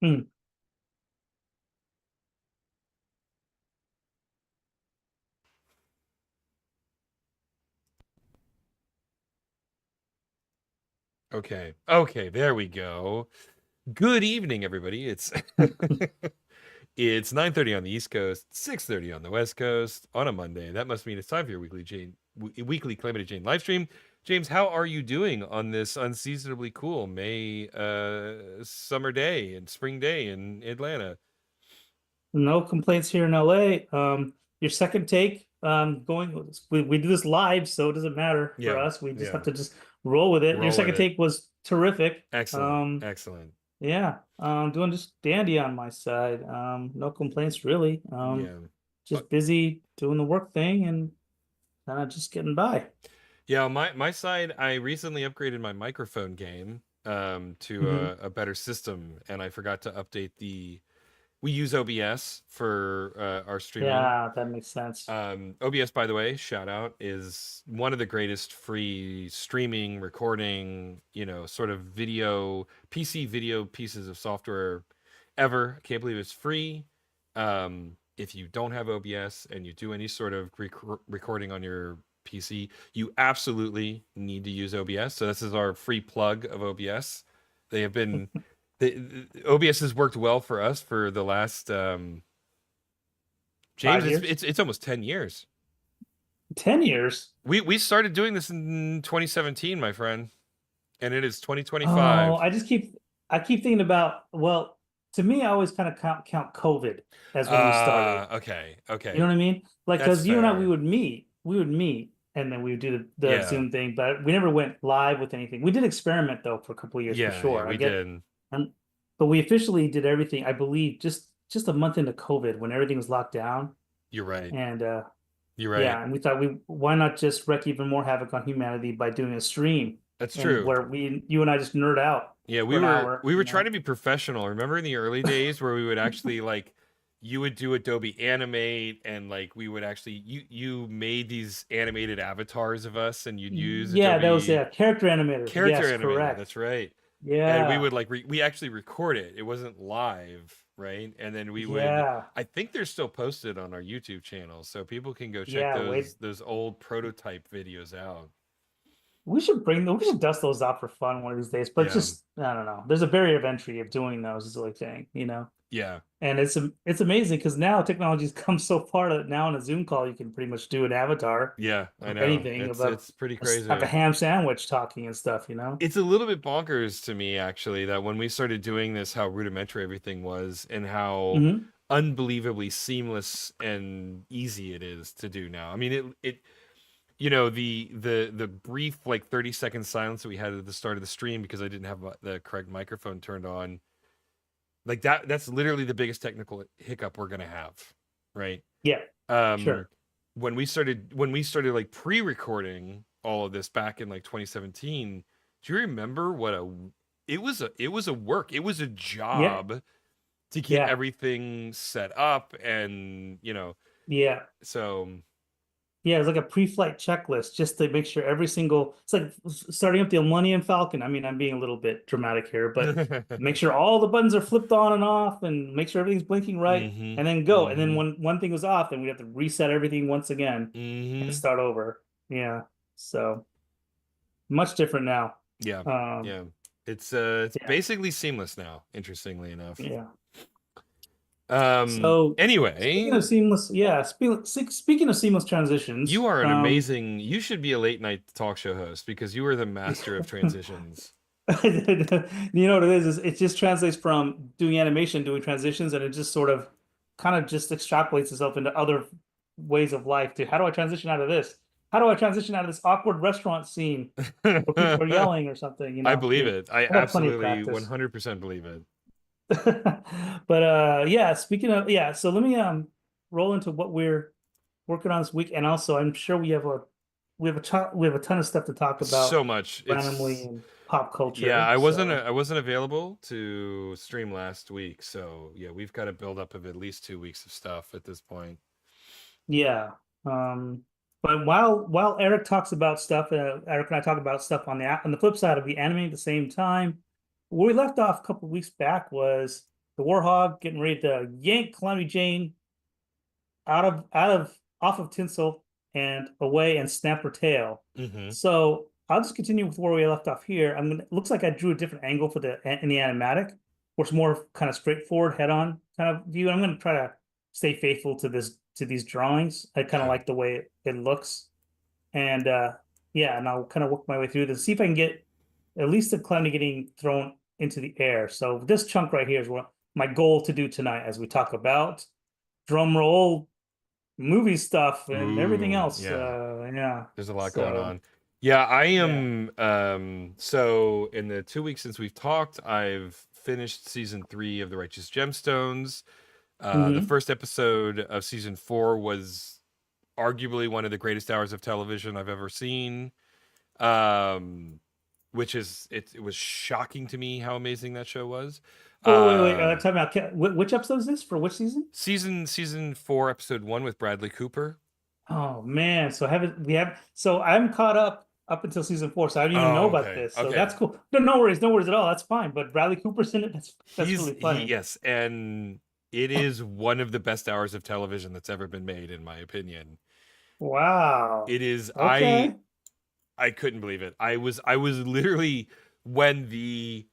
Hmm. Okay. Okay, there we go. Good evening, everybody. It's it's 9:30 on the East Coast, 6:30 on the West Coast on a Monday. That must mean it's time for your weekly Calamity Jane live stream. James, how are you doing on this unseasonably cool May summer day and spring day in Atlanta? No complaints here in LA. Your second take, we do this live, so it doesn't matter for Yeah. us. We just Yeah. have to just roll with it. Your Roll with second it. take was terrific. Excellent. Excellent. Yeah, doing just dandy on my side. No complaints really. Yeah. Uh, Just busy doing the work thing and kind of just getting by. Yeah, my side, I recently upgraded my microphone game to Hmm. a better system, and I forgot to update the. We use OBS for our streaming. Yeah, that makes sense. OBS, by the way, shout out, is one of the greatest free streaming, recording, sort of PC video pieces of software ever. I can't believe it's free. If you don't have OBS and you do any sort of recording on your PC, you absolutely need to use OBS. So this is our free plug of OBS. They have been OBS has worked well for us for the last James, 5 years, it's almost 10 years. 10 years. We started doing this in 2017, my friend, and it is Oh, 2025. I keep thinking about, well, to me, I always kind of count COVID as when we started. Okay, You know okay. what I mean? Like, That's because you and I, fair. we would meet, and then we would do the Yeah. Zoom thing, but we never went live with anything. We did experiment though for a couple of years for Yeah, yeah, sure. we did. Um, but we officially did everything, I believe, just a month into COVID when everything was locked down, You're right. and You're right. yeah, and we thought why not just wreak even more havoc on humanity by doing a stream That's and true. where you and I just nerd out Yeah, for we an were hour, we were you trying know? to be professional. Remember in the early days where we would actually like you would do Adobe Animate and like we would actually you made these animated avatars of us and you'd use Yeah, that was Adobe character animator. character Yes, animator. correct. That's right. And we Yeah, would like we actually record it. It wasn't live, right? And then we would yeah, I think they're still posted on our YouTube channel, so people can go check yeah. Wait, those old prototype videos out. we should dust those out for fun one of these days. But Yeah. just I don't know. There's a barrier of entry of doing those is the only thing, Yeah. And it's amazing because now technology's come so far that now in a Zoom call you can pretty much do an avatar Yeah, I of know. anything about It's pretty like a crazy. ham sandwich talking and stuff. It's a little bit bonkers to me actually that when we started doing this how rudimentary everything was and how Hmm. unbelievably seamless and easy it is to do now. I mean it the brief like 30-second silence that we had at the start of the stream because I didn't have the correct microphone turned on. Like that's literally the biggest technical hiccup we're going to have, right? Yeah, Um sure. when we started like pre-recording all of this back in like 2017, do you remember what a it was a work, it was a Yeah, job to get yeah, everything set up and yeah. so Yeah, it's like a pre-flight checklist just to make sure every single it's like starting up the Millennium Falcon. I mean, I'm being a little bit dramatic here, but make sure all the buttons are flipped on and off and make sure everything's blinking right mhm and then go. And then mhm when one thing goes off, then we have to reset everything once again and mhm start over. Yeah. So much different now. yeah Um, yeah it's yeah, basically seamless now, interestingly enough. yeah. So speaking Anyway, of seamless, yeah, speaking of seamless transitions, you are an amazing. You should be a late night talk show host because you are the master of transitions. You know what it is it just translates from doing animation, doing transitions, and it just sort of kind of just extrapolates itself into other ways of life to how do I transition out of this? How do I transition out of this awkward restaurant scene where people are yelling or something, I believe Yeah. it. I I got plenty of absolutely practice. 100% believe it. But yeah, speaking of yeah, so let me roll into what we're working on this week. And also I'm sure we have a ton of stuff to talk So about much. randomly in pop Yeah, culture. I wasn't So I wasn't available to stream last week, so yeah, we've got a build up of at least 2 weeks of stuff at this point. yeah. Um, but while Eric talks about stuff, Eric and I talk about stuff on the flip side of the anime at the same time. Where we left off a couple of weeks back was the Warhog getting ready to yank Calamity Jane off of Tinsel and away and snap her tail. Mm-hmm. So I'll just continue with where we left off here. It looks like I drew a different angle for in the animatic, where it's more kind of straightforward, head-on kind of view. I'm gonna try to stay faithful to these drawings. I kind of Yeah. like the way it looks. And yeah, and I'll kind of work my way through this, see if I can get at least the Calamity getting thrown into the air. So this chunk right here is what my goal to do tonight as we talk about drum roll movie stuff and everything Ooh, else. yeah. Yeah. There's a lot going So on. Yeah, I yeah. am so in the 2 weeks since we've talked, I've finished season 3 of the Righteous Gemstones. The Hmm. first episode of season 4 was arguably one of the greatest hours of television I've ever seen. Which is it was shocking to me how amazing that show was. Oh wait. Um, Time out. Which episode is this for? Which season? season 4, episode 1 with Bradley Cooper. Oh man. So haven't we have? So I'm caught up until season 4, so I didn't even know Oh, about okay. this. So Okay. that's cool. No, no worries at all. That's fine. But Bradley Cooper's in it. That's really funny. Yes, and it is one of the best hours of television that's ever been made, in my opinion. Wow. It is. Okay. I couldn't believe it. I was literally when the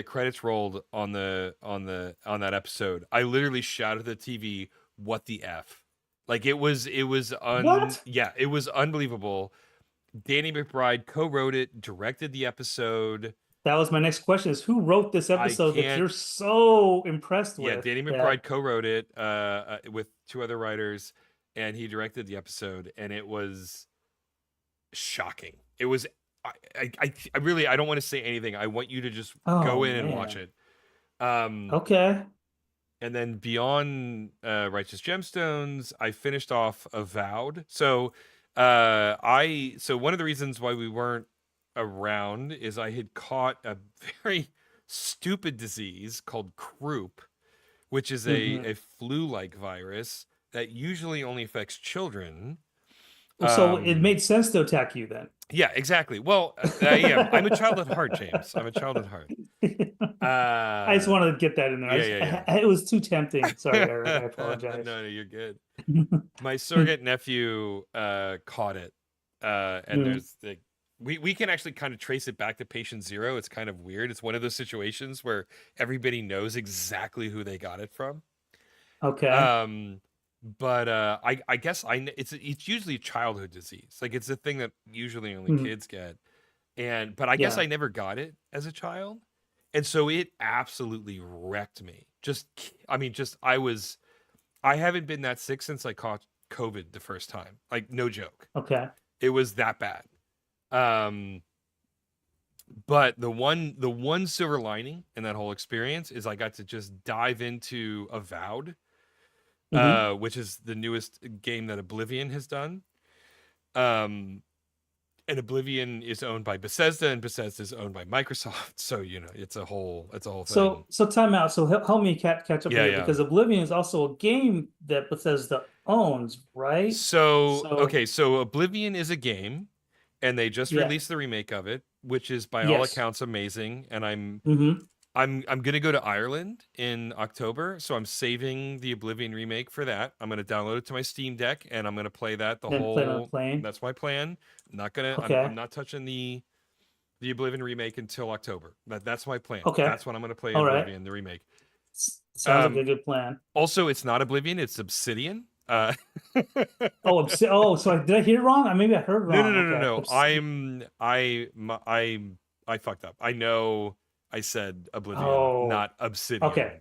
credits rolled on that episode, I literally shouted at the TV, "What the F?" Like What? it was unbelievable. Danny McBride co-wrote it, directed the episode. That was my next question: is who wrote this I episode that can't you're so impressed Yeah, with? Danny That McBride co-wrote it with 2 other writers, and he directed the episode, and it was shocking. It was I really, I don't want to say anything. I want you to just oh go in and watch man. it. Um, Okay. and then beyond Righteous Gemstones, I finished off Avowed. So one of the reasons why we weren't around is I had caught a very stupid disease called croup, which is Hmm. a flu-like virus that usually only affects children. So it Um, made sense to attack you then. yeah, exactly. Well, I am. I'm a child at heart, James. I'm a child at heart. I just Uh, wanted to get that in there. yeah. It was too tempting. Sorry, Eric. I No, apologize. no, you're good. My surrogate nephew caught it, and Mm, there's the we can actually kind of trace it back to patient zero. It's kind of weird. It's one of those situations where everybody knows exactly who they got it from. okay. Um, but I guess it's usually a childhood disease. Like it's a thing that usually only Mm, kids get. But I guess yeah. I never got it as a child, and so it absolutely wrecked me. I haven't been that sick since I caught COVID the first time. Like no joke, Okay. it was that bad. Um, but the one silver lining in that whole experience is I got to just dive into Avowed, Hmm. which is the newest game that Oblivion has done. Um, and Oblivion is owned by Bethesda, and Bethesda is owned by Microsoft. So it's a whole thing. So time out. So help me catch up Yeah, here yeah. because Oblivion is also a game that Bethesda owns, right? So So okay, so Oblivion is a game, and they just yeah. released the remake of it, which is by all Yes. accounts amazing. And Hmm. I'm gonna go to Ireland in October, so I'm saving the Oblivion remake for that. I'm gonna download it to my Steam Deck, and I'm gonna play that the Then plan on whole. playing. That's my plan. I'm Okay. not touching the Oblivion remake until October. That's my plan. Okay. That's when I'm gonna play All right. Oblivion, the remake. Sounds like Um, a good plan. Also, it's not Oblivion, it's Obsidian. Oh, so did I hear it wrong? Maybe I heard No, no, wrong. no, no, Okay. no. I fucked up. I know I said Oblivion, Oh, not Obsidian. okay.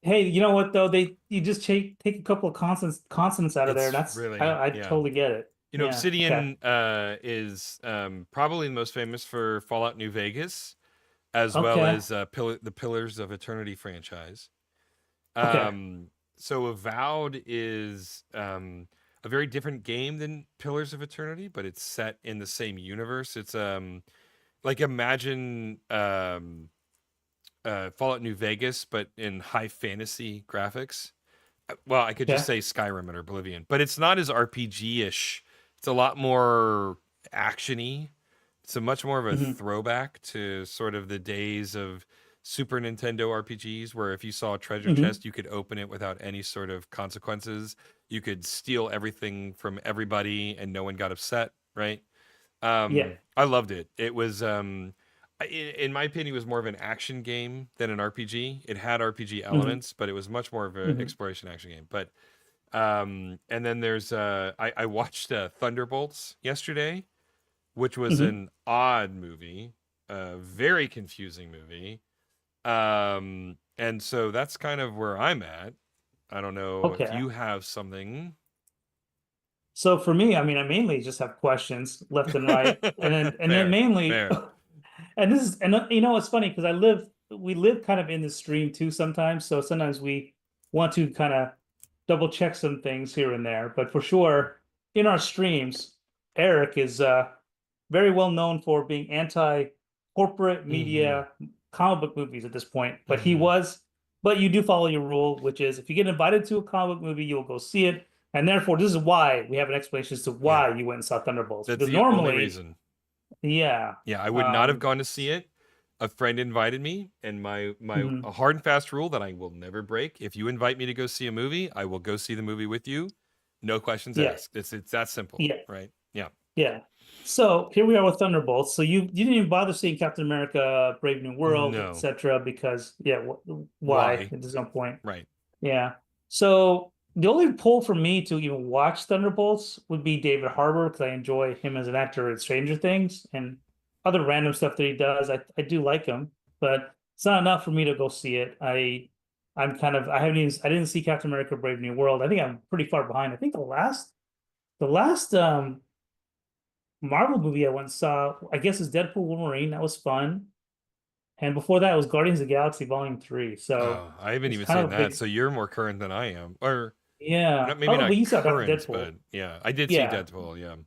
Hey, you know what though? You just take a couple of consonants out of there. It's That's really, I yeah. totally get it. Yeah. Okay. Obsidian is probably the most famous for Fallout New Vegas, as well Okay. as the Pillars of Eternity franchise. Okay. So Avowed is a very different game than Pillars of Eternity, but it's set in the same universe. It's like imagine Fallout New Vegas, but in high fantasy graphics. Well, I could just Okay. say Skyrim or Oblivion, but it's not as RPG-ish. It's a lot more actiony. It's a much more of a Hmm. throwback to sort of the days of Super Nintendo RPGs where if you saw a treasure Hmm. chest, you could open it without any sort of consequences. You could steal everything from everybody and no one got upset, right? Yeah. I loved it. It was in my opinion it was more of an action game than an RPG. It had RPG Hmm. elements, but it was much more of an Hmm. exploration action game. But and then there's I watched Thunderbolts yesterday, which was Hmm. an odd movie, a very confusing movie. And so that's kind of where I'm at. I don't know if Okay. you have something. So for me, I mean, I mainly just have questions left and right, and then Fair, mainly, fair. and this is, and it's funny because we live kind of in the stream too sometimes. So sometimes we want to kind of double check some things here and there. But for sure, in our streams, Eric is very well known for being anti-corporate Mm-hmm. media comic book movies at this point. Mm-hmm. But you do follow your rule, which is if you get invited to a comic book movie, you'll go see it. And therefore, this is why we have an explanation as to Yeah, why you went and saw Thunderbolts. that's Because the only normally, reason. yeah, Yeah, I would not have um, gone to see it. A friend invited me, and my mhm, a hard and fast rule that I will never break. If you invite me to go see a movie, I will go see the movie with you. No questions yeah, asked. It's that simple, yeah, right? Yeah. yeah. So here we are with Thunderbolts. So you didn't even bother seeing Captain America, Brave New World, No. etc. Because yeah, why? Why? There's no point. Right. Yeah. So the only pull for me to even watch Thunderbolts would be David Harbour because I enjoy him as an actor in Stranger Things and other random stuff that he does. I do like him, but it's not enough for me to go see it. I'm kind of I didn't see Captain America: Brave New World. I think I'm pretty far behind. I think the last Marvel movie I went and saw, I guess, is Deadpool Wolverine. That was fun. And before that, it was Guardians of the Galaxy Volume 3. So Oh, I haven't it's even kind seen of a that. big, So you're more current than I am. Or yeah. not, maybe Oh, but not you saw current, Deadpool. but yeah, I did see Yeah, Deadpool, yeah.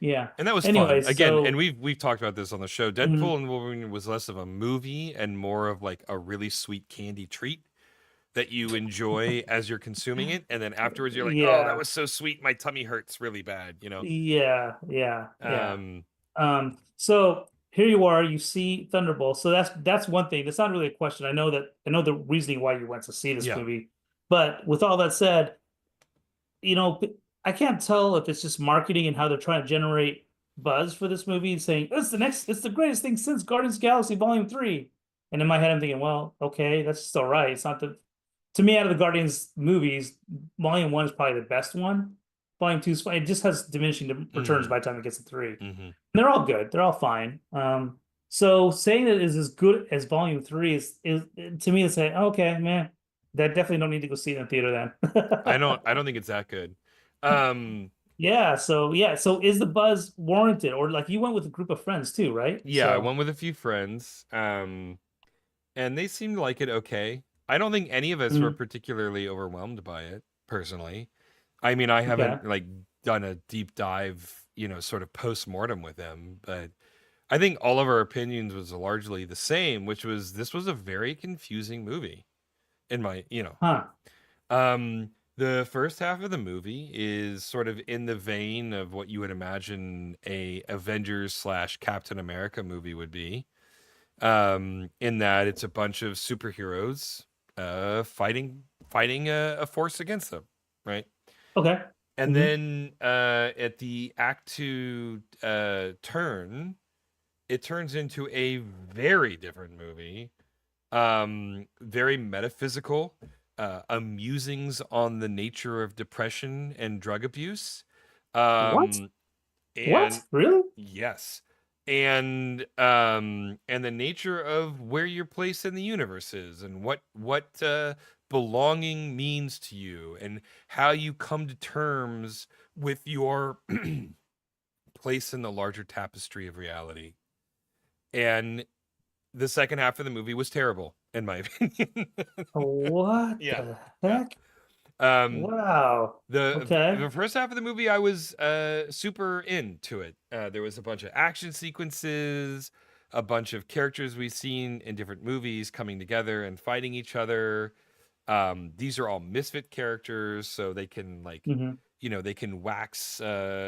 yeah. And that was fun. Anyways, Again, and so we've talked about this on the show. mhm, Deadpool and Wolverine was less of a movie and more of like a really sweet candy treat that you enjoy as you're consuming it, and then afterwards you're like, "Oh, that yeah, was so sweet. My tummy hurts really bad," you know. yeah. Um, So here you are, you see Thunderbolt. So that's one thing. That's not really a question. I know the reasoning why you went to see this yeah. movie. But with all that said, you know, I can't tell if it's just marketing and how they're trying to generate buzz for this movie, saying it's the greatest thing since Guardians of the Galaxy Volume 3. And in my head, I'm thinking, well, okay, that's still right. It's not the To me, out of the Guardians movies, Volume 1 is probably the best one. Volume 2 is fine. It just has diminishing returns Mm-hmm. by the time it gets to 3. And Mm-hmm. they're all good. They're all fine. So saying that it is as good as Volume 3 is to me to say, okay, man, that definitely don't need to go see it in the theater then. I don't think it's that good. Um, So is the buzz warranted? Or like you went with a group of friends too, right? yeah, I So went with a few friends. And they seemed to like it okay. I don't think any of us were mhm, particularly overwhelmed by it, personally. I mean, I okay. haven't like done a deep dive, sort of post mortem with them, but I think all of our opinions was largely the same, which was this was a very confusing movie in my. Huh. The first half of the movie is sort of in the vein of what you would imagine a Avengers slash Captain America movie would be, in that it's a bunch of superheroes fighting a force against them, right? Okay. And Hmm. then at the act 2 turn, it turns into a very different movie, very metaphysical, musings on the nature of depression and drug abuse, What? um What? and Really? yes, and the nature of where your place in the universe is, and what belonging means to you, and how you come to terms with your place in the larger tapestry of reality. And the second half of the movie was terrible, in my opinion. What Yeah, the yeah. heck? Um, Wow. Okay. the first half of the movie, I was super into it. There was a bunch of action sequences, a bunch of characters we've seen in different movies coming together and fighting each other. These are all misfit characters, so they can Hmm. they can wax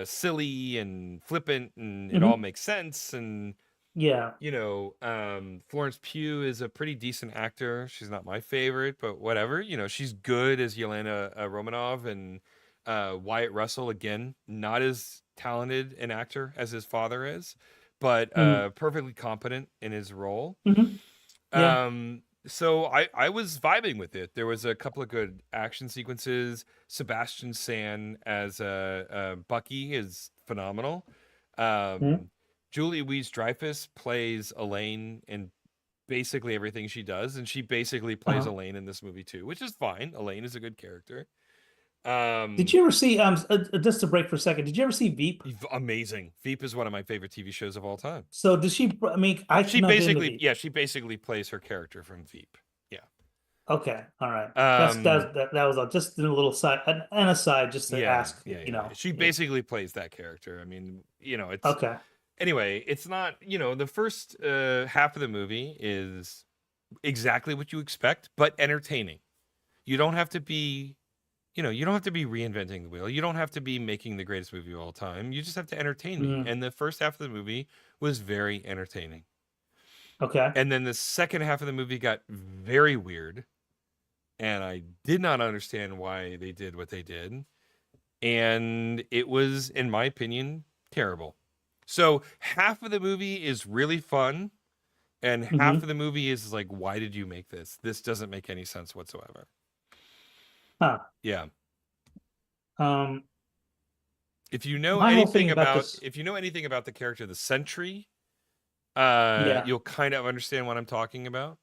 silly and flippant, and it all Hmm. makes sense. And Yeah. Florence Pugh is a pretty decent actor. She's not my favorite, but whatever. She's good as Yelena Romanov, and Wyatt Russell, again, not as talented an actor as his father is, but Hmm. perfectly competent in his role. Hmm. Yeah. So I was vibing with it. There was a couple of good action sequences. Sebastian Stan as Bucky is phenomenal. Hmm. Um, Julie Louise-Dreyfus plays Elaine in basically everything she does, and she basically plays Uh-huh. Elaine in this movie too, which is fine. Elaine is a good character. Did Um, you ever see just to break for a second, did you ever see Veep? Amazing. Veep is one of my favorite TV shows of all time. So does she, I mean, I could not get into Veep. She basically plays her character from Veep. Yeah. Okay, all right. Um, That was just a little side, an aside, just to yeah, ask, yeah, you yeah. know. She Yeah. basically plays that character. I mean, it's Okay. anyway, it's not, the first half of the movie is exactly what you expect, but entertaining. You don't have to be, you don't have to be reinventing the wheel. You don't have to be making the greatest movie of all time. You just have to entertain me. Mm, And the first half of the movie was very entertaining. okay. And then the second half of the movie got very weird, and I did not understand why they did what they did. And it was, in my opinion, terrible. So half of the movie is really fun, and half of Hmm. the movie is like, why did you make this? This doesn't make any sense whatsoever. Huh. Yeah. Um, If you know my whole thing anything about about this, if you know anything about the character of the Sentry, yeah. you'll kind of understand what I'm talking about.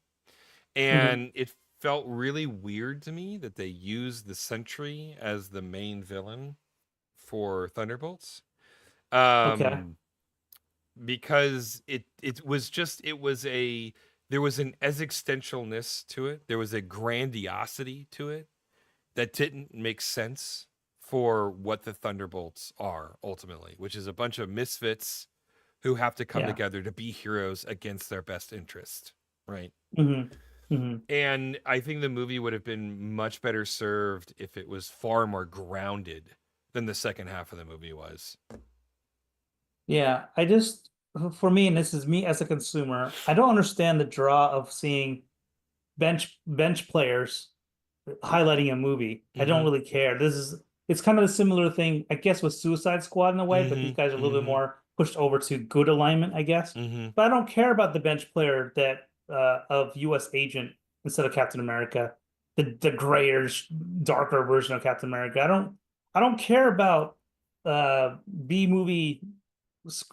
Hmm. And it felt really weird to me that they used the Sentry as the main villain for Thunderbolts. Okay. Um, because it was there was an existentialness to it. There was a grandiosity to it that didn't make sense for what the Thunderbolts are ultimately, which is a bunch of misfits who have to come Yeah. together to be heroes against their best interest, right? Hmm. Hmm. And I think the movie would have been much better served if it was far more grounded than the second half of the movie was. Yeah. I just, for me, and this is me as a consumer, I don't understand the draw of seeing bench players highlighting a movie. I don't Mm-hmm. really care. It's kind of a similar thing, I guess, with Suicide Squad in a way, but these Mm-hmm. guys are a little bit Mm-hmm. more pushed over to good alignment, I guess. Mm-hmm. But I don't care about the bench player that of U.S. Agent instead of Captain America, the grayer, darker version of Captain America. I don't care about B movie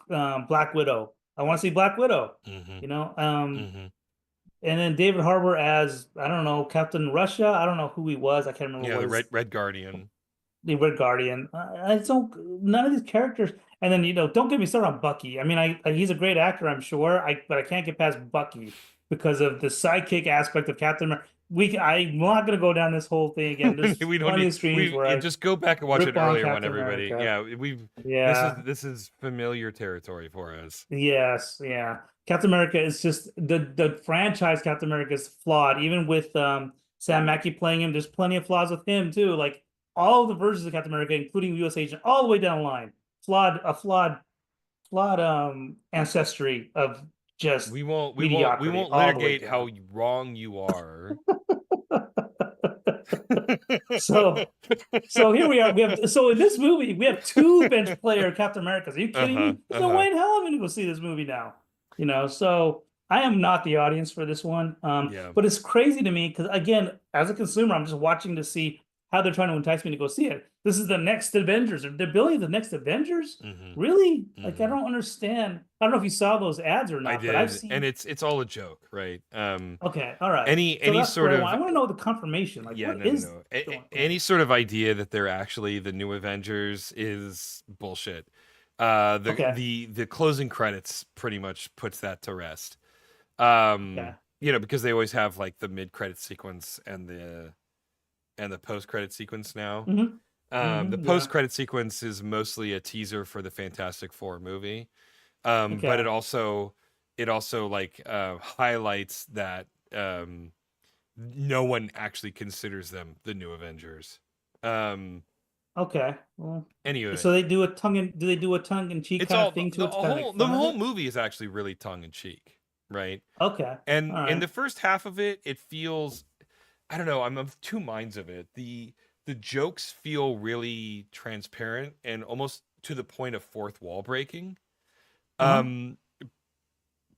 Black Widow. I want to see Black Widow. Mm-hmm. You know, Mm-hmm. and then David Harbour as, I don't know, Captain Russia. I don't know who he was. I can't remember Yeah, what the his Red Guardian. the Red Guardian. I don't none of these characters. And then don't get me started on Bucky. I mean, he's a great actor, I'm sure. But I can't get past Bucky because of the sidekick aspect of Captain America. I'm not gonna go down this whole thing again. There's We don't plenty need of streams where I just go back and watch an rip on earlier one, Captain everybody. America. Yeah, we've Yeah. this is familiar territory for us. Yes, yeah. Captain America is just the franchise Captain America is flawed. Even with Sam Mackie playing him, there's plenty of flaws with him too. Like all of the versions of Captain America, including U.S. Agent, all the way down the line. Flawed ancestry of just We mediocrity won't all the way litigate how down. wrong you are. So so here we are. So in this movie, we have two bench player Captain Americas. Are you kidding Uh-huh. me? There's no Uh-huh. way in hell I'm going to go see this movie now. So I am not the audience for this one. Yeah. But it's crazy to me because again, as a consumer, I'm just watching to see how they're trying to entice me to go see it. This is the next Avengers. They're building the next Avengers? Mm-hmm. Really? Like I Mm-hmm. don't understand. I don't know if you saw those ads or I not, but I've did, and seen. it's all a joke, right? Okay, all right. So Any that's sort square one. of I want to know the confirmation. Like, yeah, what no, no, is no. going Any sort of idea that they're actually the new Avengers is bullshit. Okay. The closing credits pretty much puts that to rest. Okay. Because they always have like the mid credit sequence and the post credit sequence now. Hmm. The Hmm. post Yeah. credit sequence is mostly a teaser for the Fantastic Four movie. But Okay. it also like highlights that no one actually considers them the new Avengers. Um, Okay. Well, Anyway, so they do a do they do a tongue in cheek it's kind of all thing to it to kind of make the fun of whole it? movie is actually really tongue in cheek, right? Okay. And All in right. the first half of it, it feels, I don't know, I'm of two minds of it. The jokes feel really transparent and almost to the point of fourth wall breaking. Uh-huh. Um,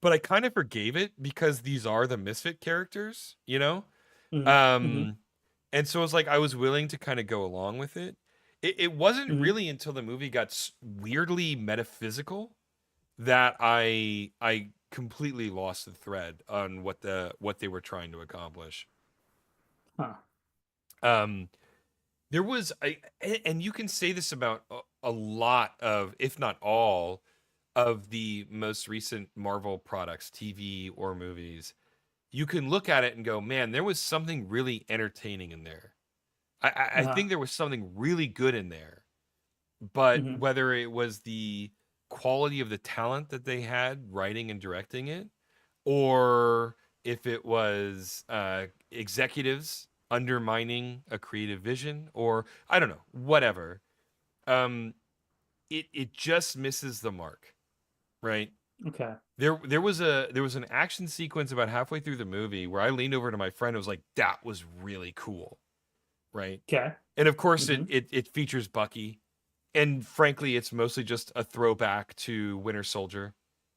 but I kind of forgave it because these are the misfit characters, you know? Mm-hmm. Mm-hmm. Um, and so it's like I was willing to kind of go along with it. It wasn't Mm-hmm. really until the movie got weirdly metaphysical that I completely lost the thread on what they were trying to accomplish. Huh. Um, there was and you can say this about a lot of, if not all, of the most recent Marvel products, TV or movies. You can look at it and go, man, there was something really entertaining in there. I Uh-huh. think there was something really good in there. But Mm-hmm. whether it was the quality of the talent that they had writing and directing it, or if it was executives undermining a creative vision, or I don't know, whatever. Um, it just misses the mark, right? Okay. There was an action sequence about halfway through the movie where I leaned over to my friend and was like, "That was really cool," right? Okay. And of course, Mm-hmm. it features Bucky, and frankly, it's mostly just a throwback to Winter Soldier,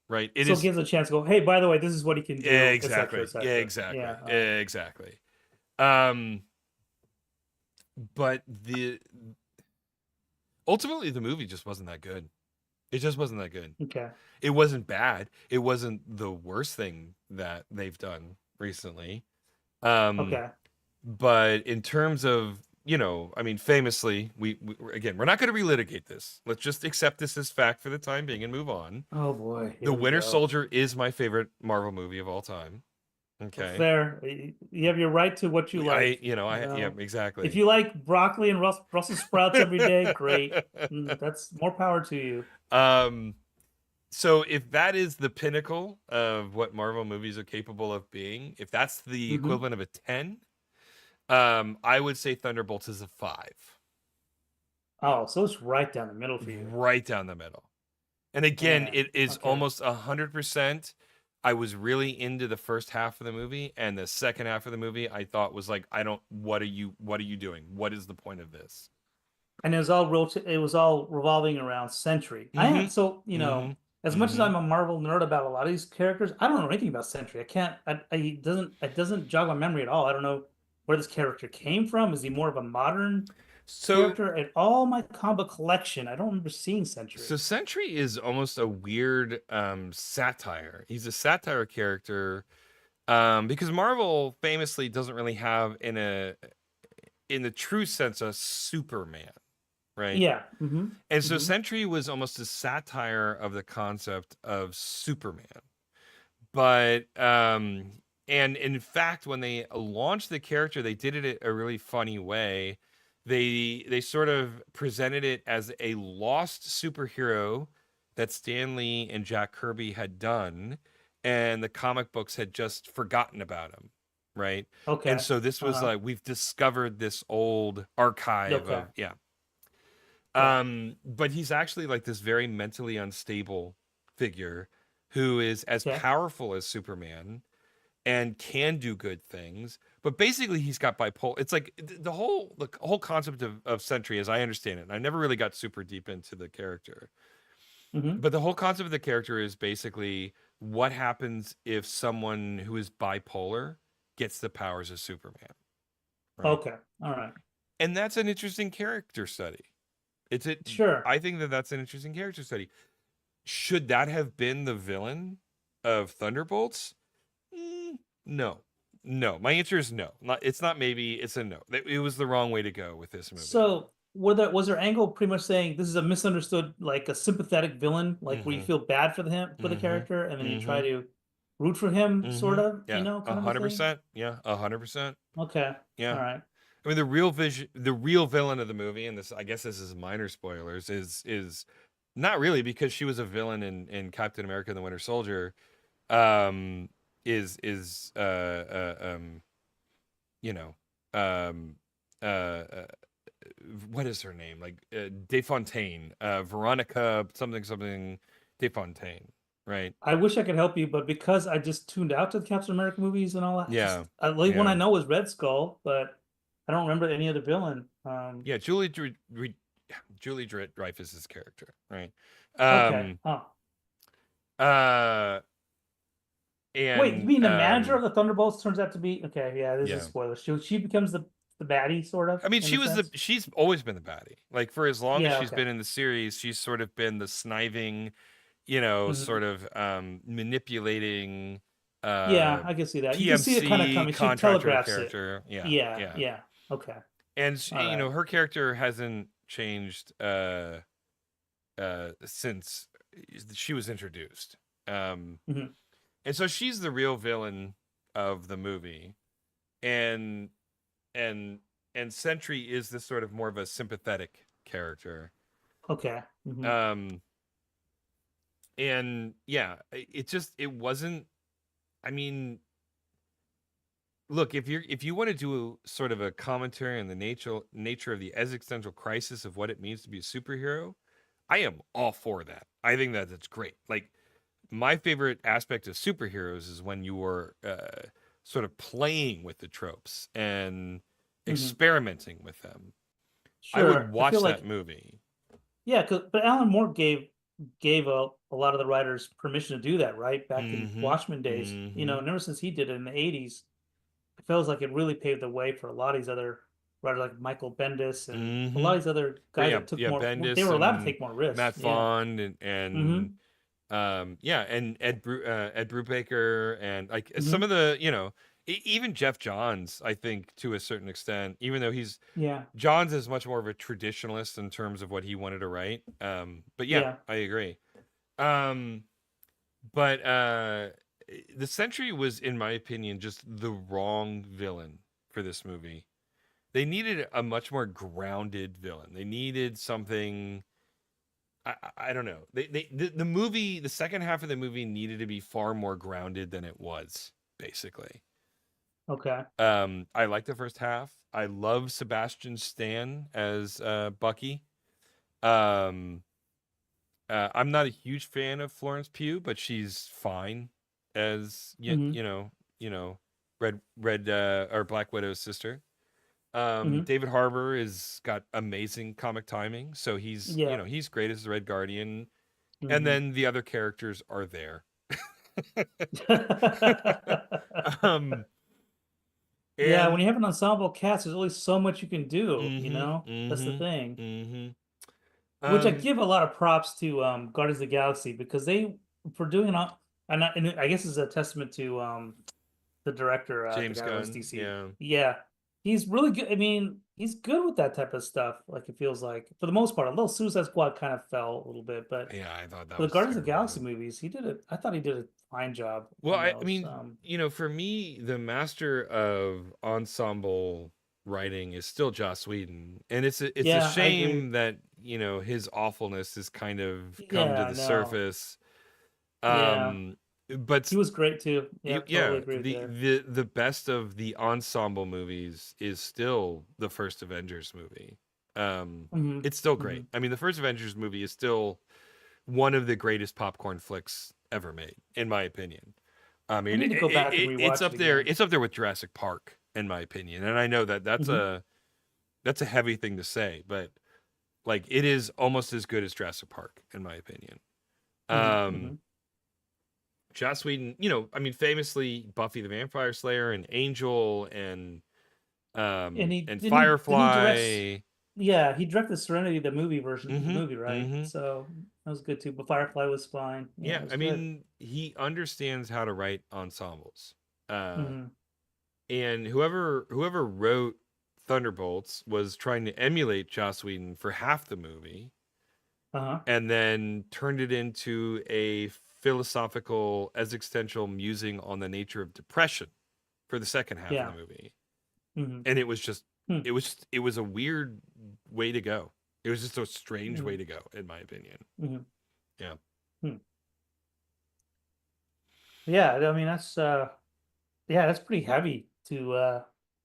right? It So it is gives a chance to go, hey, by the way, this is what he can do, etc., exactly, yeah, etc. exactly, Yeah. All right. exactly. Um, but the ultimately the movie just wasn't that good. It just wasn't that good. Okay. It wasn't bad. It wasn't the worst thing that they've done recently. Um, Okay. but in terms of, I mean, famously, we again, we're not going to relitigate this. Let's just accept this as fact for the time being and move on. Oh boy, The here we Winter go. Soldier is my favorite Marvel movie of all time. Okay. Fair. You have your right to what you like. Yeah, If exactly. you like broccoli and Brussels sprouts every day, great. That's more power to you. um, so if that is the pinnacle of what Marvel movies are capable of being, if that's the Hmm. equivalent of a 10, I would say Thunderbolts is a 5. Oh, so it's right down the middle for you. Right down the middle. And again, Man. it is Okay. almost 100%. I was really into the first half of the movie, and the second half of the movie I thought was like, I don't, what are you doing? What is the point of this? And it was all revolving around Sentry. I Mm-hmm. am so, Mm-hmm. as much as Mm-hmm. I'm a Marvel nerd about a lot of these characters, I don't know anything about Sentry. I can't it doesn't jog my memory at all. I don't know where this character came from. Is he more of a modern So character? At all my comic collection, I don't remember seeing so Sentry. Sentry is almost a weird satire. He's a satire character because Marvel famously doesn't really have in the true sense a Superman, right? Yeah. Mm-hmm. And so Mm-hmm. Sentry was almost a satire of the concept of Superman. But and in fact when they launched the character, they did it a really funny way. They sort of presented it as a lost superhero that Stan Lee and Jack Kirby had done, and the comic books had just forgotten about him, right? And Okay. so this was Uh-huh. like, we've discovered this old archive Okay. of, yeah. Okay. But he's actually like this very mentally unstable figure who is as Okay. powerful as Superman and can do good things. But basically, he's got bipolar. It's like the whole concept of Sentry, as I understand it. And I never really got super deep into the character, Mm-hmm. but the whole concept of the character is basically what happens if someone who is bipolar gets the powers of Superman, right? Okay. All right. And that's an interesting character study. It's it. Sure. I think that that's an interesting character study. Should that have been the villain of Thunderbolts? No. No. My answer is no. It's not maybe, it's a no. It was the wrong way to go with this movie. So, was there angle pretty much saying this is a misunderstood, like a sympathetic villain, like where you Mm-hmm. feel bad for for the Mm-hmm. character, and then you try Mm-hmm. to root for him, Mm-hmm. sort of, Yeah. kind of a thing? 100%. Yeah. 100%. Okay, Yeah. all right. I mean, the real villain of the movie, and this, I guess this is minor spoilers, is not really, because she was a villain in Captain America and the Winter Soldier. Um, is you know, um, uh, uh what is her name? Like Desfontaine, Veronica something Desfontaine, right? I wish I could help you, but because I just tuned out to the Captain America movies and all that, Yeah, the only one I yeah, know is Red Skull, but I don't remember any other villain. yeah. Julie Dreyfus's character, right? Okay. Um, Oh, uh, wait, you and mean the manager of the Thunderbolts turns out to be okay? Yeah, this is a yeah. spoiler. She becomes the baddie, sort of, I mean, in a sense. she's always been the baddie. Like for as long as Yeah. she's Okay. been in the series, she's sort of been the sniving, Hmm. sort of manipulating Yeah, I can see that. You can see it kind of PMC coming. She contractor telegraphs it. character. Yeah, Yeah. yeah. Yeah. Okay. And All right. her character hasn't changed since she was introduced. Um Hmm. and so she's the real villain of the movie. And and Sentry is this sort of more of a sympathetic character. Okay. Hmm. Um and yeah, it wasn't, I mean, look, if you want to do sort of a commentary on the nature of the existential crisis of what it means to be a superhero, I am all for that. I think that that's great. Like my favorite aspect of superheroes is when you are sort of playing with the tropes and Hmm. experimenting with them. I would Sure. I feel watch that like movie. yeah, but Alan Moore gave a lot of the writers permission to do that, right? Back in Mm-hmm. Watchmen days, Mm-hmm. and ever since he did it in the '80s, it feels like it really paved the way for a lot of these other writers, like Michael Bendis and a lot Mm-hmm. of these other guys Yeah, that took yeah, more. They Bendis were allowed to and take more risks. Matt Yeah. Vaughn Hmm. and yeah, and Ed Brubaker and like some Hmm. of the, even Jeff Johns, I think to a certain extent, even though Yeah. Johns is much more of a traditionalist in terms of what he wanted to write. But yeah, Yeah. I agree. Um, but the Sentry was, in my opinion, just the wrong villain for this movie. They needed a much more grounded villain. They needed something. I don't know. The movie, the second half of the movie needed to be far more grounded than it was, basically. Okay. I like the first half. I love Sebastian Stan as Bucky. Um, I'm not a huge fan of Florence Pugh, but she's fine as Hmm. you know, Red or Black Widow's sister. Hmm. David Harbour is got amazing comic timing, so Yeah. he's great as the Red Guardian, and Hmm. then the other characters are there. um, Yeah, when and you have an ensemble cast, there's only so much you can do, mm-hmm, That's the mm-hmm, thing. mm-hmm. Which I Um, give a lot of props to Guardians of the Galaxy because they for doing it on and I guess it's a testament to the director, the James guy who runs Gunn, DC. yeah, Yeah. He's really good. I mean, he's good with that type of stuff, like it feels like. For the most part, a little Suicide Squad kind of fell a little bit, but yeah, I thought that for the was Guardians of the Galaxy terrible. movies, he did it. I thought he did a fine job Well, on I those. mean, for me, the master of ensemble writing is still Joss Whedon, and it's a Yeah, I agree. shame that his awfulness has kind of come to Yeah, the no. surface. Yeah. Um, but He was great too. Yeah, totally yeah, agree with you there. the best of the ensemble movies is still the first Avengers movie. Hmm. It's still great. Hmm. I mean, the first Avengers movie is still one of the greatest popcorn flicks ever made, in my opinion. I I mean, need to go back and it's rewatch it up there. again. It's up there with Jurassic Park, in my opinion. And I know that Hmm. that's a heavy thing to say, but like it is almost as good as Jurassic Park, in my opinion. Hmm. Um, Hmm. Joss Whedon, I mean, famously Buffy the Vampire Slayer and Angel And and didn't he direct? Firefly. Yeah, he directed Serenity, the movie version, the Mm-hmm. movie, right? Mm-hmm. So that was good too. But Firefly was fine. Yeah, Yeah, it was I good. mean, he understands how to write ensembles. Uh, Hmm. and whoever wrote Thunderbolts was trying to emulate Joss Whedon for half the movie, Uh-huh. and then turned it into a philosophical, existential musing on the nature of depression for the second half of the Yeah. movie. Hmm. And it was just, Hmm. it was a weird way to go. It was just a strange Hmm. way to go, in my opinion. Hmm. Yeah. Hmm. Yeah, I mean that's yeah, that's pretty heavy to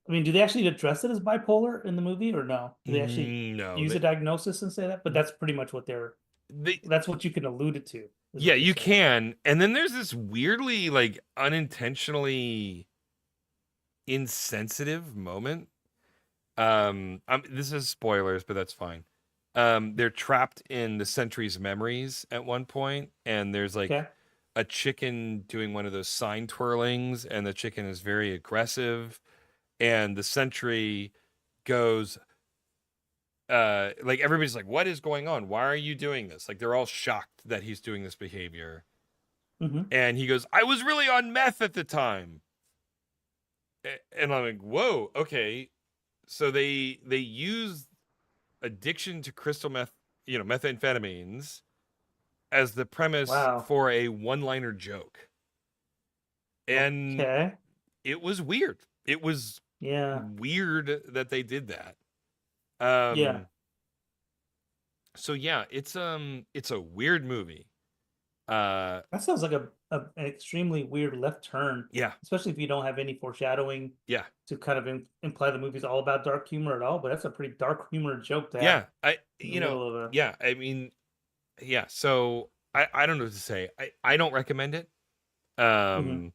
I mean, do they actually address it as bipolar in the movie or no? Do they actually No, use a diagnosis and say that? But that's pretty much what they that's what you can allude it to, is yeah, what they're you saying. can. And then there's this weirdly like unintentionally insensitive moment. This is spoilers, but that's fine. They're trapped in the Sentry's memories at one point, and there's like Okay. a chicken doing one of those sign twirlings, and the chicken is very aggressive, and the Sentry goes, like everybody's like, "What is going on? Why are you doing this?" Like they're all shocked that he's doing this behavior, Hmm. and he goes, "I was really on meth at the time," and I'm like, "Whoa, okay." So they use addiction to crystal meth, methamphetamines as the premise Wow. for a one-liner joke. And Okay. it was weird. It was Yeah. weird that they did that. Yeah. So yeah, it's a weird movie. Uh That sounds like an extremely weird left turn, yeah, especially if you don't have any foreshadowing yeah. to kind of imply the movie's all about dark humor at all. But that's a pretty dark humor joke to have Yeah. I in the middle of yeah, I mean, yeah, so I don't know what to say. I don't recommend it. Mhm. Um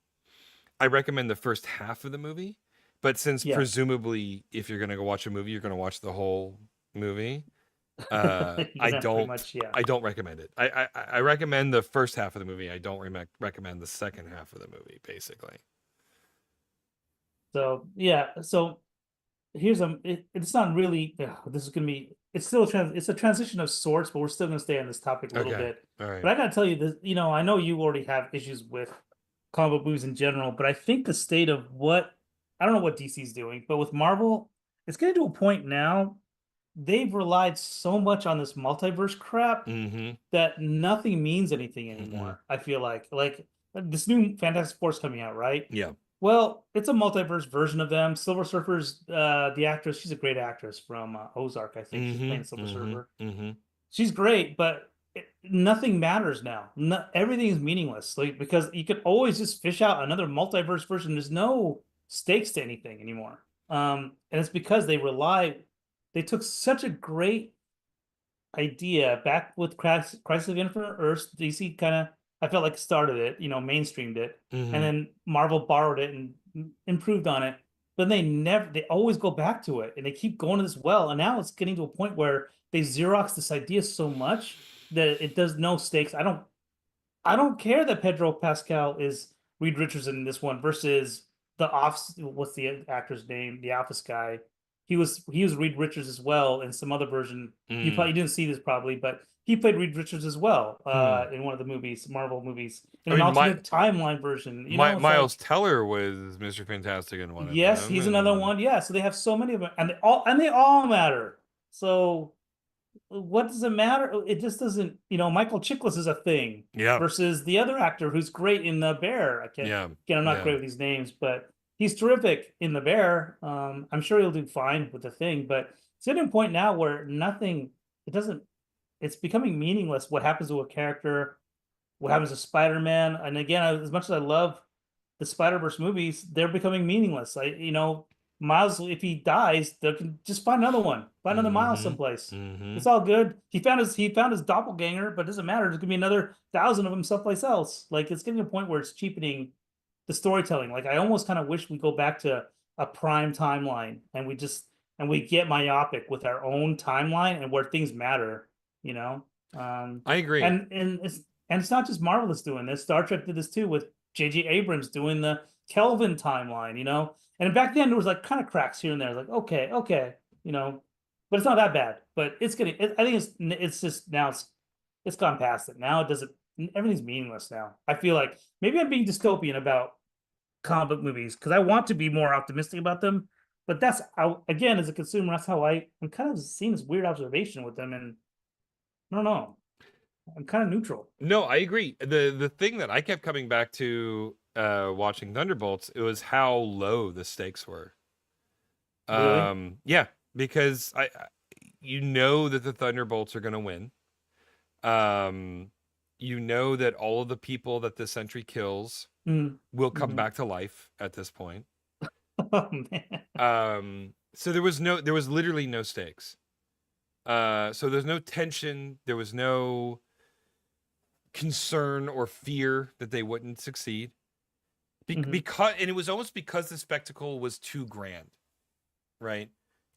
I recommend the first half of the movie, but since Yeah. presumably if you're gonna go watch a movie, you're gonna watch the whole movie. You're gonna pretty much, yeah. I don't recommend it. I recommend the first half of the movie. I don't recommend the second half of the movie, basically. So yeah. So here's it's not really this is gonna be it's still it's a transition of sorts, but we're still gonna stay on this topic a little Okay. bit. All right. But I gotta tell you this, I know you already have issues with comic book movies in general, but I think the state of what I don't know what DC's doing, but with Marvel, it's getting to a point now, they've relied so much on this multiverse crap Mm-hmm. that nothing means anything Mm-hmm. anymore. I feel like this new Fantastic Four's coming out, right? Yeah. Well, it's a multiverse version of them. Silver Surfer's the actress. She's a great actress from Ozark, I think. She's playing Mm-hmm. Silver Mm-hmm. Surfer. Mm-hmm. She's great, but nothing matters now. Everything is meaningless. Like because you could always just fish out another multiverse version. There's no stakes to anything anymore. And it's because they took such a great idea back with Crisis of Infinite Earths. DC kind of, I felt like started it, mainstreamed it, and Mm-hmm. then Marvel borrowed it and improved on it. But they always go back to it, and they keep going to this well. And now it's getting to a point where they Xerox this idea so much that it does no stakes. I don't care that Pedro Pascal is Reed Richards in this one versus the off. What's the actor's name? The Office guy. He was Reed Richards as well in some other version. You Mm. probably didn't see this probably, but he played Reed Richards as well Hmm. in one of the movies, Marvel movies, in I an mean, alternate timeline version. It's Miles like Teller was Mr. Fantastic in one of yes, them, he's another and one. Yeah, so they have so many of them, and they all matter. So what does it matter? It just doesn't, Michael Chiklis is a thing yeah, versus the other actor who's great in The Bear. I can't, yeah, again, I'm not yeah. great with these names, but he's terrific in The Bear. I'm sure he'll do fine with the thing, but it's at a point now where it doesn't, it's becoming meaningless what happens to a character, what happens to Spider-Man. And again, as much as I love the Spider-Verse movies, they're becoming meaningless. Miles, if he dies, they can just find another one, find another Miles Mm-hmm. someplace. Mm-hmm. It's all good. He found his doppelganger, but it doesn't matter. There's gonna be another thousand of them someplace else. Like it's getting to a point where it's cheapening the storytelling. Like I almost kind of wish we go back to a prime timeline and we get myopic with our own timeline and where things matter, you know. Um, I agree. and it's not just Marvel that's doing this. Star Trek did this too with J.J. Abrams doing the Kelvin timeline, And back then there was like kind of cracks here and there. Like okay, but it's not that bad. But it's getting. I think it's just now it's gone past it. Now it doesn't. Everything's meaningless now. I feel like maybe I'm being dystopian about comic book movies because I want to be more optimistic about them. But that's how, again, as a consumer, that's how I'm kind of seeing this weird observation with them, and I don't know. I'm kind of neutral. No, I agree. The thing that I kept coming back to watching Thunderbolts, it was how low the stakes were. Really? Yeah, because you know that the Thunderbolts are going to win. Um you know that all of the people that the Sentry kills Mm. will come Hmm. back to life at this point. Oh man. So there was literally no stakes. So there's no tension, there was no concern or fear that they wouldn't succeed. Hmm. Because, and it was almost because the spectacle was too grand, right?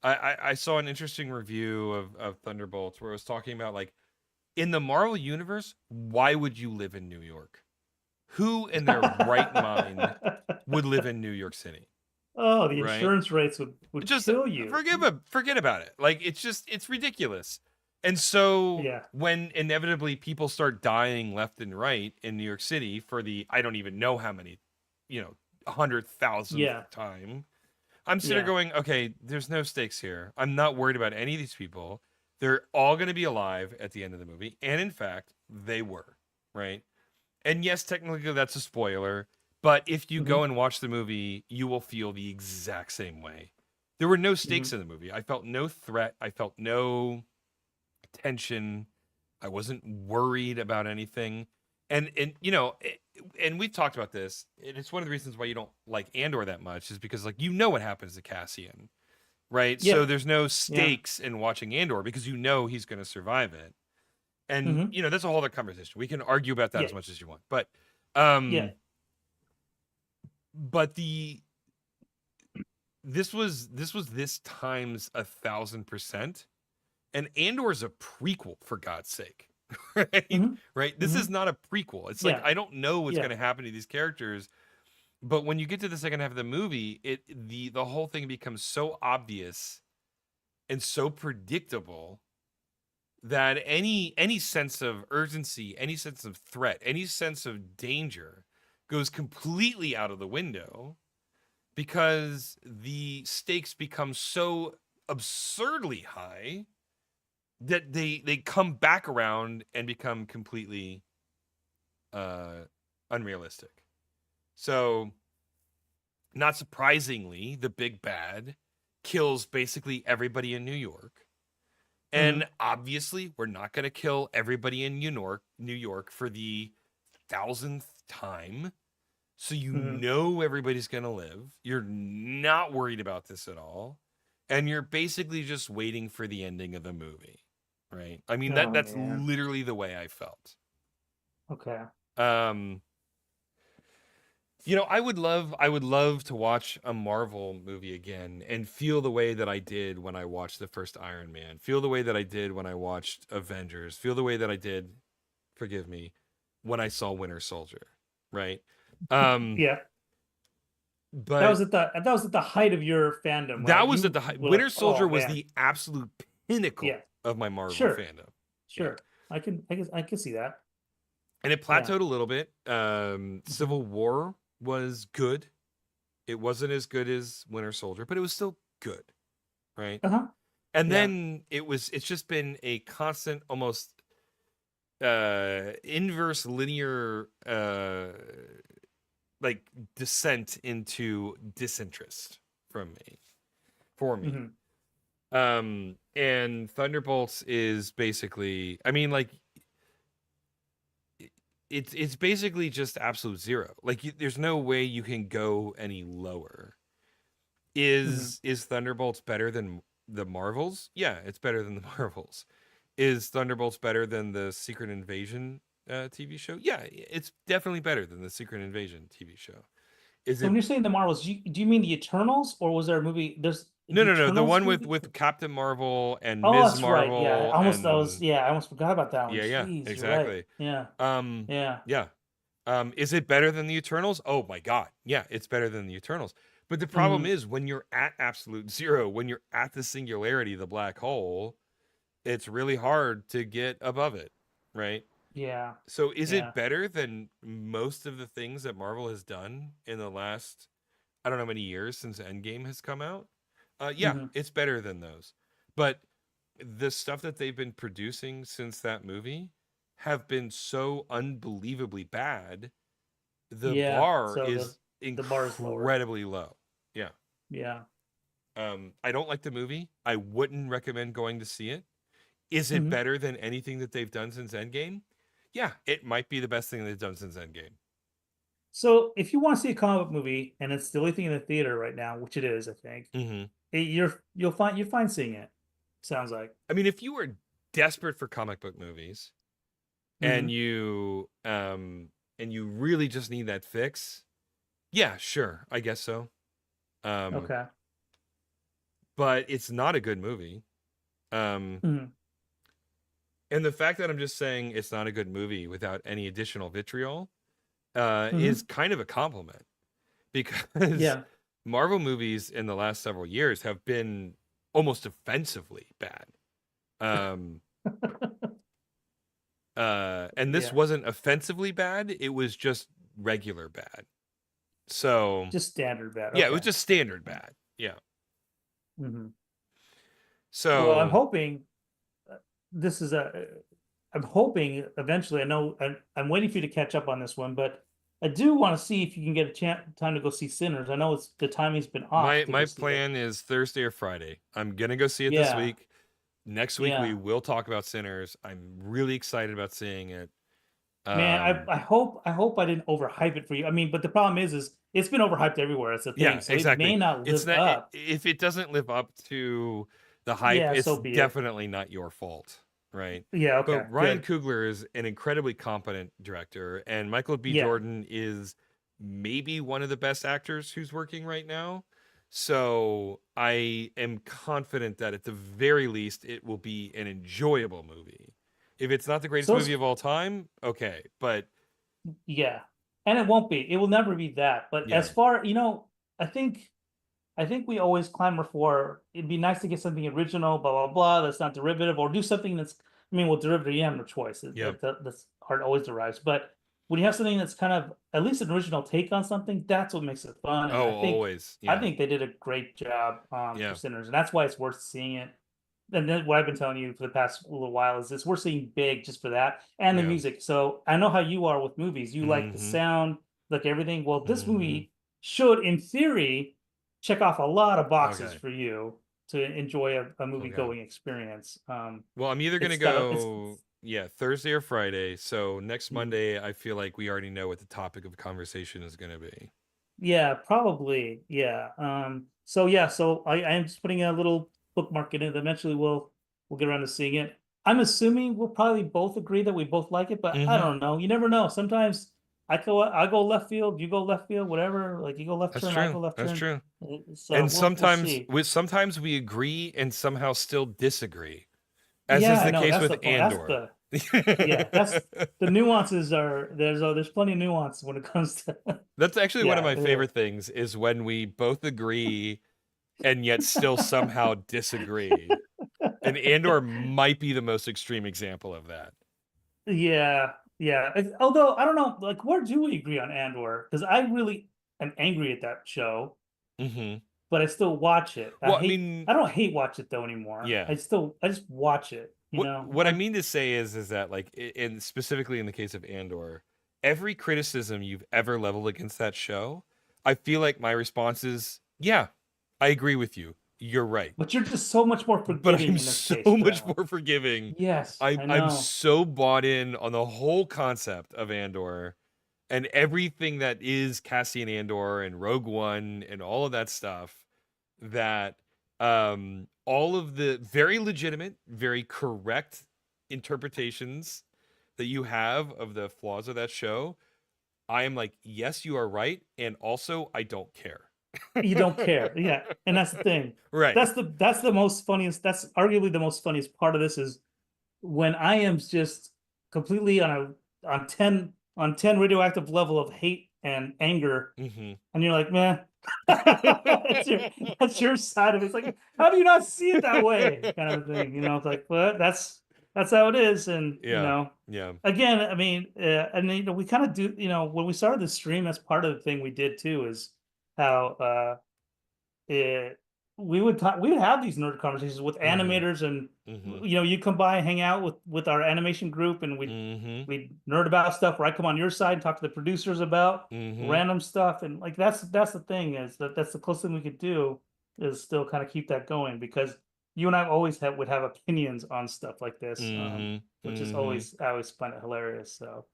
I saw an interesting review of Thunderbolts where it was talking about, like, in the Marvel universe, why would you live in New York? Who in their right mind would live in New York City, Oh, the right? insurance rates would Just kill you. forget about it. Like, it's ridiculous. And so Yeah. when inevitably people start dying left and right in New York City for the, I don't even know how many, 100,000th Yeah. time, I'm sitting there Yeah. going, okay, there's no stakes here. I'm not worried about any of these people. They're all going to be alive at the end of the movie. And in fact, they were, right? And yes, technically that's a spoiler, but if you Hmm. go and watch the movie, you will feel the exact same way. There were no Hmm. stakes in the movie. I felt no threat. I felt no tension. I wasn't worried about anything. And we've talked about this, and it's one of the reasons why you don't like Andor that much, is because, like, what happens to Cassian, right? Yeah. So there's no Yeah. stakes in watching Andor because he's going to survive it. And Hmm. that's a whole other conversation. We can argue about that Yeah. as much as you want. But Yeah. um but the this times 1,000%. And Andor's a prequel, for God's sake. Right? Hmm. Right? This is Hmm. not a prequel. It's like, Yeah. I don't know what's Yeah. going to happen to these characters, but when you get to the second half of the movie, the whole thing becomes so obvious and so predictable that any sense of urgency, any sense of threat, any sense of danger goes completely out of the window, because the stakes become so absurdly high that they come back around and become completely unrealistic. So, not surprisingly, the big bad kills basically everybody in New York. And Hmm. obviously, we're not going to kill everybody in New York for the 1,000th time. So Hmm. everybody's going to live. You're not worried about this at all. And you're basically just waiting for the ending of the movie, right? I mean, Oh that's man. literally the way I felt. Okay. Um, I would love to watch a Marvel movie again and feel the way that I did when I watched the first Iron Man, feel the way that I did when I watched Avengers, feel the way that I did, forgive me, when I saw Winter Soldier, right? Um, Yeah. but That was at the height of your fandom, that right? was at You the height. were Winter like, Soldier oh was man. the absolute pinnacle Yeah. of my Marvel Sure. fandom. Yeah. Sure. I can see that. And it Yeah. plateaued a little bit. Hmm. Civil War was good. It wasn't as good as Winter Soldier, but it was still good, right? Uh-huh. And Yeah. then it's just been a constant, almost inverse linear like descent into disinterest from me for me. Hmm. And Thunderbolts is basically, I mean, like, it's basically just absolute zero. Like, there's no way you can go any lower. Hmm. Is Thunderbolts better than the Marvels? Yeah, it's better than the Marvels. Is Thunderbolts better than the Secret Invasion TV show? Yeah, it's definitely better than the Secret Invasion TV show. Is So when it? you're saying the Marvels, do you mean the Eternals, or was there a movie? There's No, the no, no. The Eternals one movie. with Captain Marvel and Oh, Ms. that's right. Yeah, Marvel and I almost forgot about that one. yeah, yeah, Jeez, you're right. exactly. Yeah. Um, Yeah. yeah. Is it better than the Eternals? Oh my God. Yeah, it's better than the Eternals. But the problem Hmm. is, when you're at absolute zero, when you're at the singularity, the black hole, it's really hard to get above it, right? Yeah. So is it Yeah. better than most of the things that Marvel has done in the last, I don't know how many years since Endgame has come out? Yeah, Hmm. it's better than those. But the stuff that they've been producing since that movie have been so unbelievably bad, the Yeah. bar So is the bar is lower. incredibly low. Yeah. Yeah. I don't like the movie. I wouldn't recommend going to see it. Is it Hmm. better than anything that they've done since Endgame? Yeah, it might be the best thing they've done since Endgame. So if you want to see a comic book movie and it's the only thing in the theater right now, which it is, I think, Hmm. you'll find seeing it. Sounds like. I mean, if you were desperate for comic book movies Hmm. and you really just need that fix, yeah, sure, I guess so. Um, Okay. but it's not a good movie. Um, Hmm. and the fact that I'm just saying it's not a good movie without any additional vitriol is Hmm. kind of a compliment because Yeah. Marvel movies in the last several years have been almost offensively bad. Um, and this Yeah. wasn't offensively bad, it was just regular bad. So, Just standard bad. yeah, it was Okay. just standard bad. Yeah. Hmm. Well, I'm So, hoping this is a. I'm hoping eventually. I know I'm waiting for you to catch up on this one, but I do want to see if you can get a chance time to go see Sinners. I know it's the timing's been off to go my see it. plan is Thursday or Friday. I'm going to go see it this Yeah. week. Next week we Yeah. will talk about Sinners. I'm really excited about seeing it. Man, Um, I hope I didn't overhype it for you. I mean, but the problem is it's been overhyped everywhere. It's a thing, yeah, so it may exactly. not It's live not up. if it doesn't live up to the hype, Yeah, it's so be it. definitely not your fault, right? Yeah, But okay, Ryan good. Coogler is an incredibly competent director, and Michael B. Yeah, Jordan is maybe one of the best actors who's working right now. So I am confident that at the very least it will be an enjoyable movie. If it's not the greatest so movie it's of all time, okay, but yeah, and it won't be. It will never be that. But yeah. as far I think I think we always clamor for it'd be nice to get something original, blah blah blah. That's not derivative, or do something that's. I mean, well, derivative, you have no choice. Yep. That's art always derives. But when you have something that's kind of at least an original take on something, that's what makes it fun. And Oh, always. I Yeah. think they did a great job for Yeah. Sinners, and that's why it's worth seeing it. And then what I've been telling you for the past little while is this: we're seeing big just for that and the Yeah. music. So I know how you are with movies. You like the Mhm. sound, like everything. Well, this Mhm. movie should, in theory, check off a lot of boxes Okay. for you to enjoy a movie Okay. going experience. Well, I'm either gonna It's got a go, yeah, Thursday or Friday. So next mm, Monday, I feel like we already know what the topic of conversation is gonna be. yeah, probably. Yeah. So yeah, so I am just putting a little bookmark in it. Eventually we'll get around to seeing it. I'm assuming we'll probably both agree that we both like it, but I Mm-hmm. don't know. You never know. Sometimes I go left field, you go left field, whatever. Like you go left That's turn, I true. go left That's turn. true. So And we'll sometimes see. sometimes we agree and somehow still disagree, as is Yeah, I the know. case That's with the fun. That's Andor. the yeah, that's the nuances are there's plenty of nuance when it comes to That's actually one of yeah, my favorite things is when we both agree and yet still somehow disagree. And Andor might be the most extreme example of that. yeah, yeah. Although I don't know, like where do we agree on Andor? Because I really am angry at that show, Hmm. but I still watch it. Well, I mean, I don't hate watch it though anymore. yeah. I just watch it, you know. What I mean to say is that like in specifically in the case of Andor, every criticism you've ever leveled against that show, I feel like my response is, yeah, I agree with you. You're right. But you're just so much more But I'm forgiving in this so case for much that one. more forgiving. Yes, I I'm know. so bought in on the whole concept of Andor and everything that is Cassian Andor and Rogue One and all of that stuff that all of the very legitimate, very correct interpretations that you have of the flaws of that show, I am like, yes, you are right, and also I don't care. You don't care. Yeah. And that's the thing. Right. That's the most funniest. That's arguably the most funniest part of this is when I am just completely on 10 radioactive level of hate and anger, Hmm. and you're like, man, that's your side of it. It's like, how do you not see it that way? Kind of a thing. It's like, well, that's how it is. And Yeah. Yeah. again, I mean, and we kind of do, when we started the stream, that's part of the thing we did too, is how it, we would have these nerd conversations with Hmm. animators, and Hmm. you come by and hang out with our animation group, and Hmm. we nerd about stuff where I come on your side and talk to the producers about Hmm. random stuff, and like that's the thing, is that's the closest thing we could do, is still kind of keep that going, because you and I always would have opinions on stuff like this, Hmm. which is Hmm. always I always find it hilarious. So